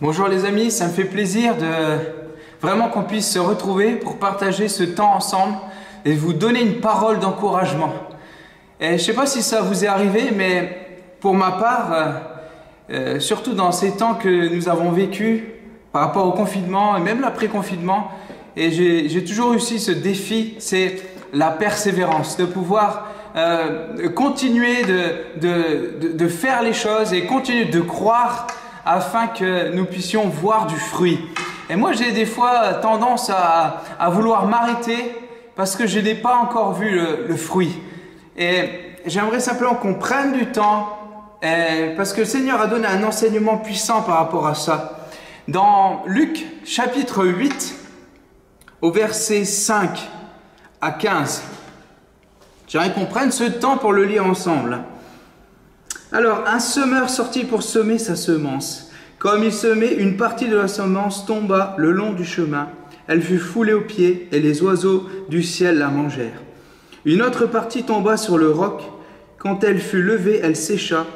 Bonjour les amis, ça me fait plaisir de vraiment qu'on puisse se retrouver pour partager ce temps ensemble et vous donner une parole d'encouragement. Et je ne sais pas si ça vous est arrivé, mais pour ma part, surtout dans ces temps que nous avons vécus par rapport au confinement et même l'après-confinement, et j'ai toujours réussi ce défi, c'est la persévérance, de pouvoir continuer de faire les choses et continuer de croire afin que nous puissions voir du fruit. Et moi, j'ai des fois tendance à vouloir m'arrêter parce que je n'ai pas encore vu le fruit. Et j'aimerais simplement qu'on prenne du temps parce que le Seigneur a donné un enseignement puissant par rapport à ça. Dans Luc chapitre 8, au verset 5 à 15, j'aimerais qu'on prenne ce temps pour le lire ensemble. Alors, un semeur sortit pour semer sa semence. Comme il semait, une partie de la semence tomba le long du chemin. Elle fut foulée aux pieds et les oiseaux du ciel la mangèrent. Une autre partie tomba sur le roc. Quand elle fut levée, elle sécha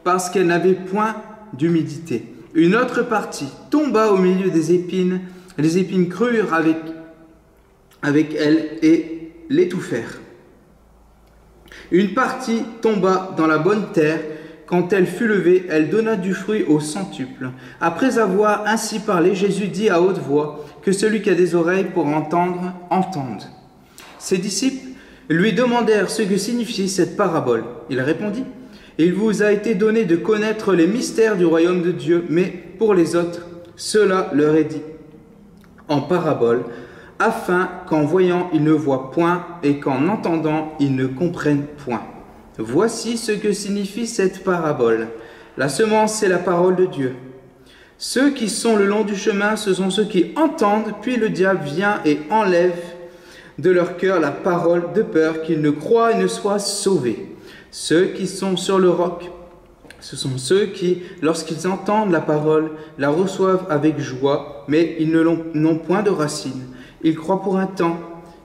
parce qu'elle n'avait point d'humidité. Une autre partie tomba au milieu des épines. Les épines crurent avec elle et l'étouffèrent. Une partie tomba dans la bonne terre. Quand elle fut levée, elle donna du fruit au centuple. Après avoir ainsi parlé, Jésus dit à haute voix que celui qui a des oreilles pour entendre, entende. Ses disciples lui demandèrent ce que signifiait cette parabole. Il répondit : il vous a été donné de connaître les mystères du royaume de Dieu, mais pour les autres, cela leur est dit en parabole, afin qu'en voyant, ils ne voient point et qu'en entendant, ils ne comprennent point. Voici ce que signifie cette parabole. La semence, c'est la parole de Dieu. Ceux qui sont le long du chemin, ce sont ceux qui entendent, puis le diable vient et enlève de leur cœur la parole de peur qu'ils ne croient et ne soient sauvés. Ceux qui sont sur le roc, ce sont ceux qui, lorsqu'ils entendent la parole, la reçoivent avec joie, mais ils n'ont point de racines. Ils croient pour un temps,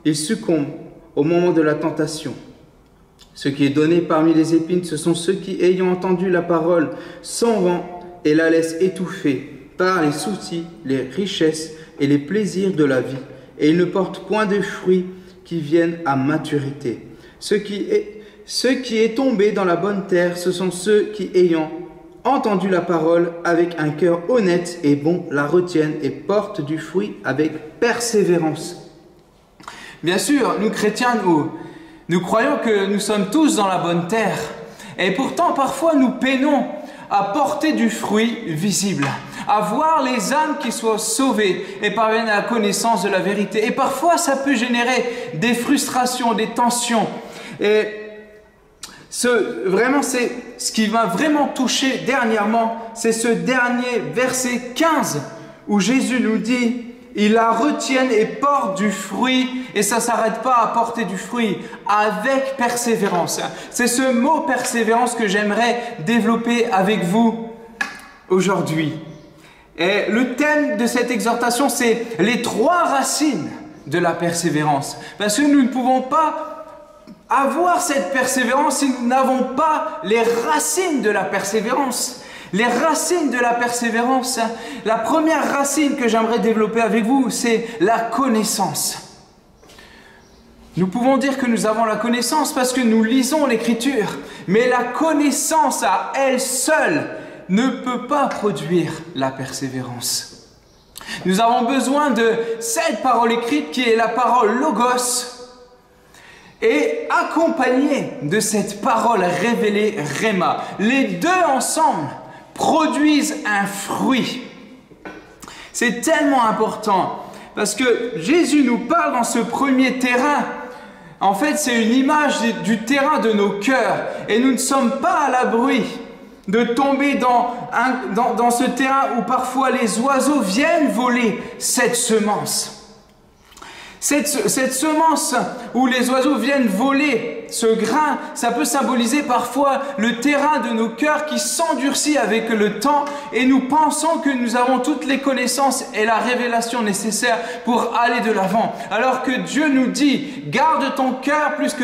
ils succombent au moment de la tentation. Ce qui est donné parmi les épines, ce sont ceux qui, ayant entendu la parole, s'en vont et la laissent étouffer par les soucis, les richesses et les plaisirs de la vie. Et ils ne portent point de fruits qui viennent à maturité. Ce qui est tombé dans la bonne terre, ce sont ceux qui, ayant entendu la parole avec un cœur honnête et bon, la retiennent et portent du fruit avec persévérance. Bien sûr, nous chrétiens, nous croyons que nous sommes tous dans la bonne terre. Et pourtant, parfois, nous peinons à porter du fruit visible, à voir les âmes qui soient sauvées et parviennent à la connaissance de la vérité. Et parfois, ça peut générer des frustrations, des tensions. Et c'est ce qui m'a vraiment touché dernièrement, c'est ce dernier verset 15 où Jésus nous dit: ils la retiennent et portent du fruit, et ça ne s'arrête pas à porter du fruit, avec persévérance. C'est ce mot persévérance que j'aimerais développer avec vous aujourd'hui. Et le thème de cette exhortation, c'est les 3 racines de la persévérance. Parce que nous ne pouvons pas avoir cette persévérance si nous n'avons pas les racines de la persévérance. Les racines de la persévérance, la première racine que j'aimerais développer avec vous, c'est la connaissance. Nous pouvons dire que nous avons la connaissance parce que nous lisons l'Écriture, mais la connaissance à elle seule ne peut pas produire la persévérance. Nous avons besoin de cette parole écrite qui est la parole Logos, et accompagnée de cette parole révélée Rhéma. Les deux ensemble produisent un fruit. C'est tellement important parce que Jésus nous parle dans ce premier terrain. En fait, c'est une image du terrain de nos cœurs et nous ne sommes pas à l'abri de tomber dans ce terrain où parfois les oiseaux viennent voler cette semence. Cette semence où les oiseaux viennent voler ce grain, ça peut symboliser parfois le terrain de nos cœurs qui s'endurcit avec le temps et nous pensons que nous avons toutes les connaissances et la révélation nécessaire pour aller de l'avant. Alors que Dieu nous dit, garde ton cœur plus que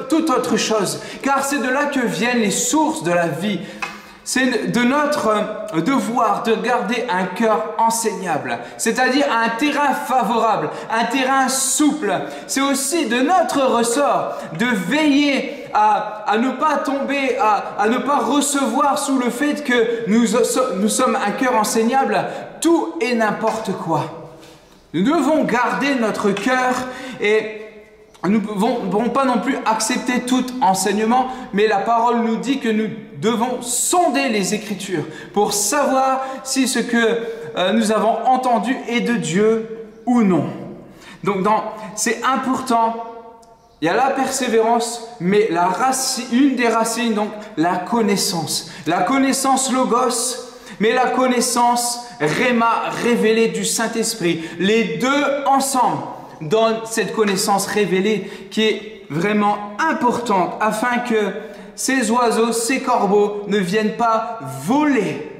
toute autre chose, car c'est de là que viennent les sources de la vie. C'est de notre devoir de garder un cœur enseignable, c'est-à-dire un terrain favorable, un terrain souple. C'est aussi de notre ressort de veiller à ne pas tomber, à ne pas recevoir sous le fait que nous sommes un cœur enseignable tout et n'importe quoi. Nous devons garder notre cœur et nous ne devons pas non plus accepter tout enseignement, mais la parole nous dit que nous devons sonder les Écritures pour savoir si ce que nous avons entendu est de Dieu ou non. Donc c'est important, il y a la persévérance, mais une des racines, donc la connaissance. La connaissance logos, mais la connaissance réma, révélée du Saint-Esprit. Les deux ensemble dans cette connaissance révélée qui est vraiment importante afin que ces oiseaux, ces corbeaux ne viennent pas voler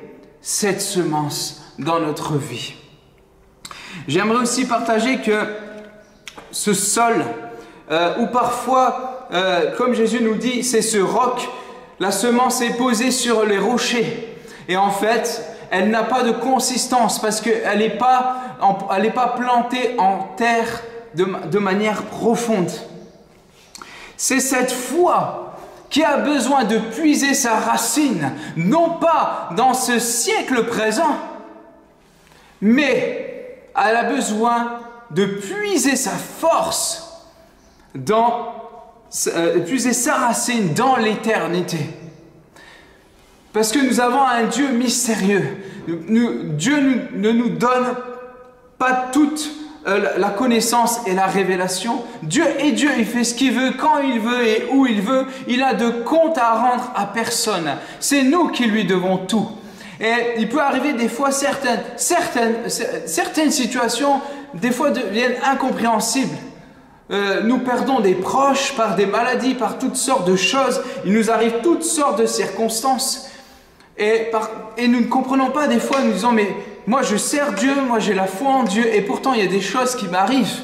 cette semence dans notre vie. J'aimerais aussi partager que ce sol, où parfois, comme Jésus nous dit, c'est ce roc, la semence est posée sur les rochers. Et en fait, elle n'a pas de consistance parce qu'elle n'est pas plantée en terre de manière profonde. C'est cette foi qui a besoin de puiser sa racine, non pas dans ce siècle présent, mais elle a besoin de puiser sa force, puiser sa racine dans l'éternité. Parce que nous avons un Dieu mystérieux. Dieu ne nous donne pas toute la connaissance et la révélation. Dieu est Dieu, il fait ce qu'il veut, quand il veut et où il veut. Il a de compte à rendre à personne. C'est nous qui lui devons tout. Et il peut arriver des fois certaines situations, des fois deviennent incompréhensibles. Nous perdons des proches par des maladies, par toutes sortes de choses. Il nous arrive toutes sortes de circonstances. Et nous ne comprenons pas des fois, nous disons, mais moi je sers Dieu, moi j'ai la foi en Dieu, et pourtant il y a des choses qui m'arrivent.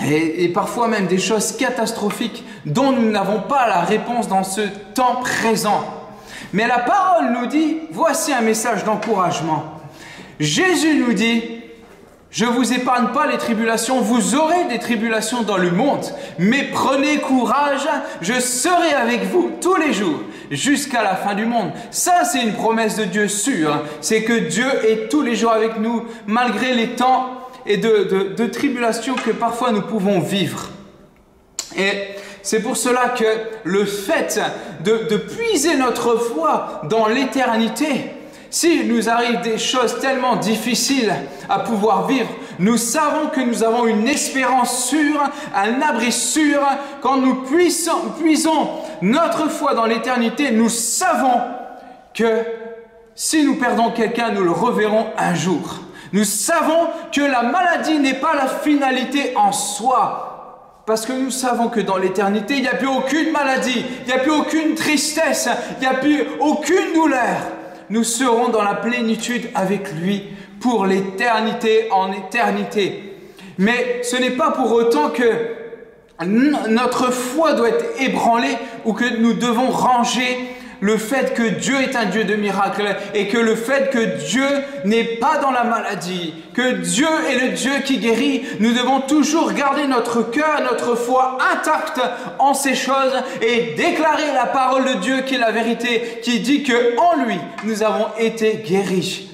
Et parfois même des choses catastrophiques dont nous n'avons pas la réponse dans ce temps présent. Mais la parole nous dit, voici un message d'encouragement. Jésus nous dit, je ne vous épargne pas les tribulations, vous aurez des tribulations dans le monde, mais prenez courage, je serai avec vous tous les jours, jusqu'à la fin du monde. Ça, c'est une promesse de Dieu sûre, c'est que Dieu est tous les jours avec nous, malgré les temps et de tribulations que parfois nous pouvons vivre. Et c'est pour cela que le fait de puiser notre foi dans l'éternité, s'il nous arrive des choses tellement difficiles à pouvoir vivre, nous savons que nous avons une espérance sûre, un abri sûr. Quand nous puisons notre foi dans l'éternité, nous savons que si nous perdons quelqu'un, nous le reverrons un jour. Nous savons que la maladie n'est pas la finalité en soi. Parce que nous savons que dans l'éternité, il n'y a plus aucune maladie, il n'y a plus aucune tristesse, il n'y a plus aucune douleur. Nous serons dans la plénitude avec lui pour l'éternité en éternité. Mais ce n'est pas pour autant que notre foi doit être ébranlée ou que nous devons ranger le fait que Dieu est un Dieu de miracles et que le fait que Dieu n'est pas dans la maladie, que Dieu est le Dieu qui guérit. Nous devons toujours garder notre cœur, notre foi intacte en ces choses et déclarer la parole de Dieu qui est la vérité, qui dit que en lui nous avons été guéris.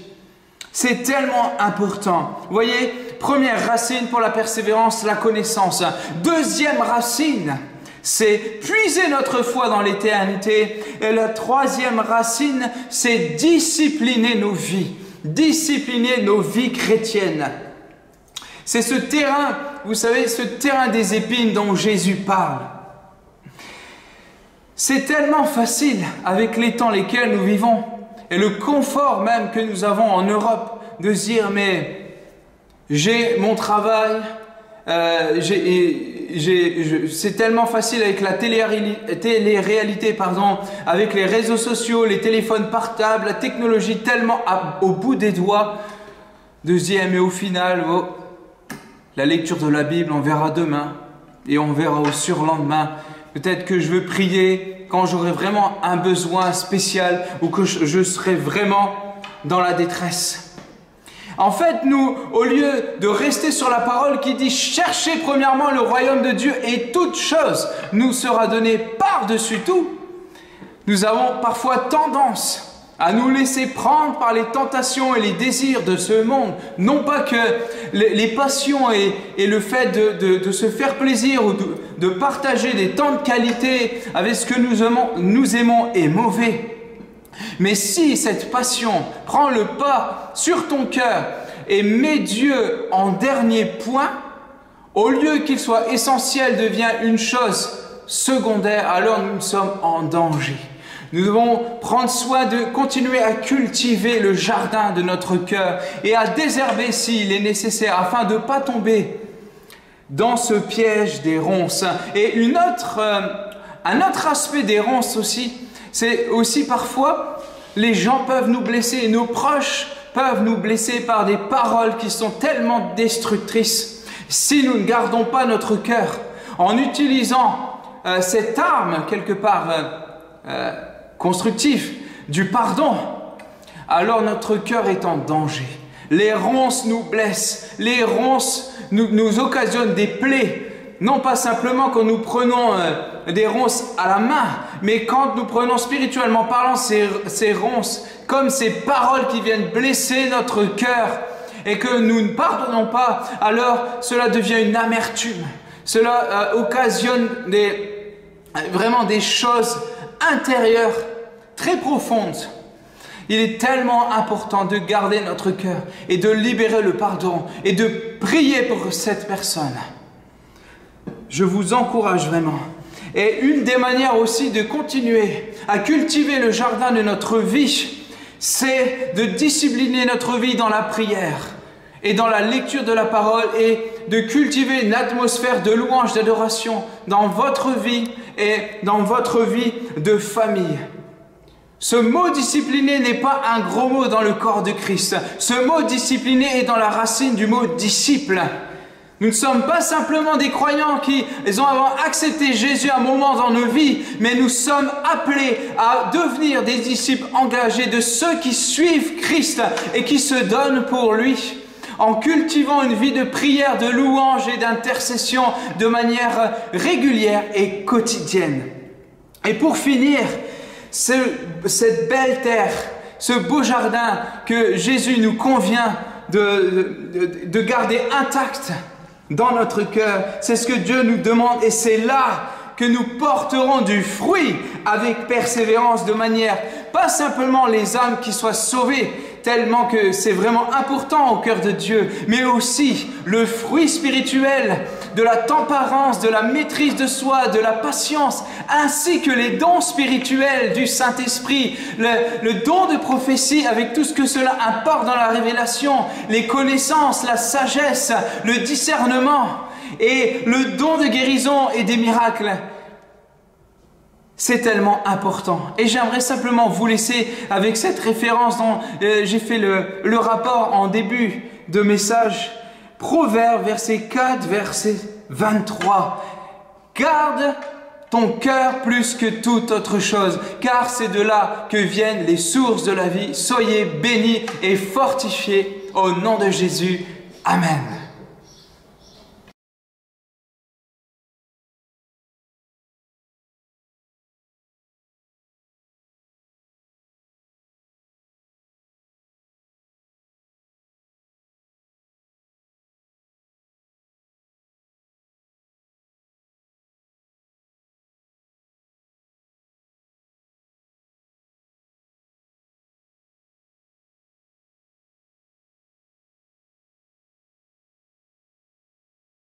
C'est tellement important. Vous voyez, première racine pour la persévérance, la connaissance. Deuxième racine, c'est puiser notre foi dans l'éternité. Et la troisième racine, c'est discipliner nos vies. Discipliner nos vies chrétiennes. C'est ce terrain, vous savez, ce terrain des épines dont Jésus parle. C'est tellement facile avec les temps lesquels nous vivons et le confort même que nous avons en Europe de se dire mais j'ai mon travail, c'est tellement facile avec la télé-réalité, avec les réseaux sociaux, les téléphones portables, la technologie tellement au bout des doigts, de se dire mais au final, la lecture de la Bible, on verra demain et on verra au surlendemain. Peut-être que je veux prier quand j'aurai vraiment un besoin spécial ou que je serai vraiment dans la détresse. En fait, nous, au lieu de rester sur la parole qui dit « Cherchez premièrement le royaume de Dieu et toute chose nous sera donnée par-dessus tout », nous avons parfois tendance à nous laisser prendre par les tentations et les désirs de ce monde. Non pas que les passions et le fait de se faire plaisir ou de partager des temps de qualité avec ce que nous aimons est mauvais. Mais si cette passion prend le pas sur ton cœur et met Dieu en dernier point, au lieu qu'il soit essentiel, devient une chose secondaire, alors nous sommes en danger. Nous devons prendre soin de continuer à cultiver le jardin de notre cœur et à désherber s'il est nécessaire afin de ne pas tomber dans ce piège des ronces. Et un autre aspect des ronces aussi, c'est aussi parfois les gens peuvent nous blesser, nos proches peuvent nous blesser par des paroles qui sont tellement destructrices. Si nous ne gardons pas notre cœur en utilisant cette arme quelque part constructif du pardon, alors notre cœur est en danger. Les ronces nous blessent, les ronces nous occasionnent des plaies, non pas simplement quand nous prenons des ronces à la main, mais quand nous prenons spirituellement parlant ces ronces, comme ces paroles qui viennent blesser notre cœur et que nous ne pardonnons pas, alors cela devient une amertume. Cela occasionne vraiment des choses intérieures très profondes. Il est tellement important de garder notre cœur et de libérer le pardon et de prier pour cette personne. Je vous encourage vraiment. Et une des manières aussi de continuer à cultiver le jardin de notre vie, c'est de discipliner notre vie dans la prière et dans la lecture de la parole et de cultiver une atmosphère de louange, d'adoration dans votre vie et dans votre vie de famille. Ce mot discipliné n'est pas un gros mot dans le corps de Christ. Ce mot discipliné est dans la racine du mot disciple. Nous ne sommes pas simplement des croyants qui ont accepté Jésus à un moment dans nos vies, mais nous sommes appelés à devenir des disciples engagés de ceux qui suivent Christ et qui se donnent pour lui, en cultivant une vie de prière, de louange et d'intercession de manière régulière et quotidienne. Et pour finir, cette belle terre, ce beau jardin que Jésus nous convient de garder intact dans notre cœur, c'est ce que Dieu nous demande et c'est là que nous porterons du fruit avec persévérance de manière, pas simplement les âmes qui soient sauvées, tellement que c'est vraiment important au cœur de Dieu, mais aussi le fruit spirituel de la tempérance, de la maîtrise de soi, de la patience, ainsi que les dons spirituels du Saint-Esprit, le don de prophétie avec tout ce que cela apporte dans la révélation, les connaissances, la sagesse, le discernement et le don de guérison et des miracles. C'est tellement important. Et j'aimerais simplement vous laisser avec cette référence dont j'ai fait le rapport en début de message. Proverbe, verset 4, verset 23. Garde ton cœur plus que toute autre chose, car c'est de là que viennent les sources de la vie. Soyez bénis et fortifiés au nom de Jésus. Amen.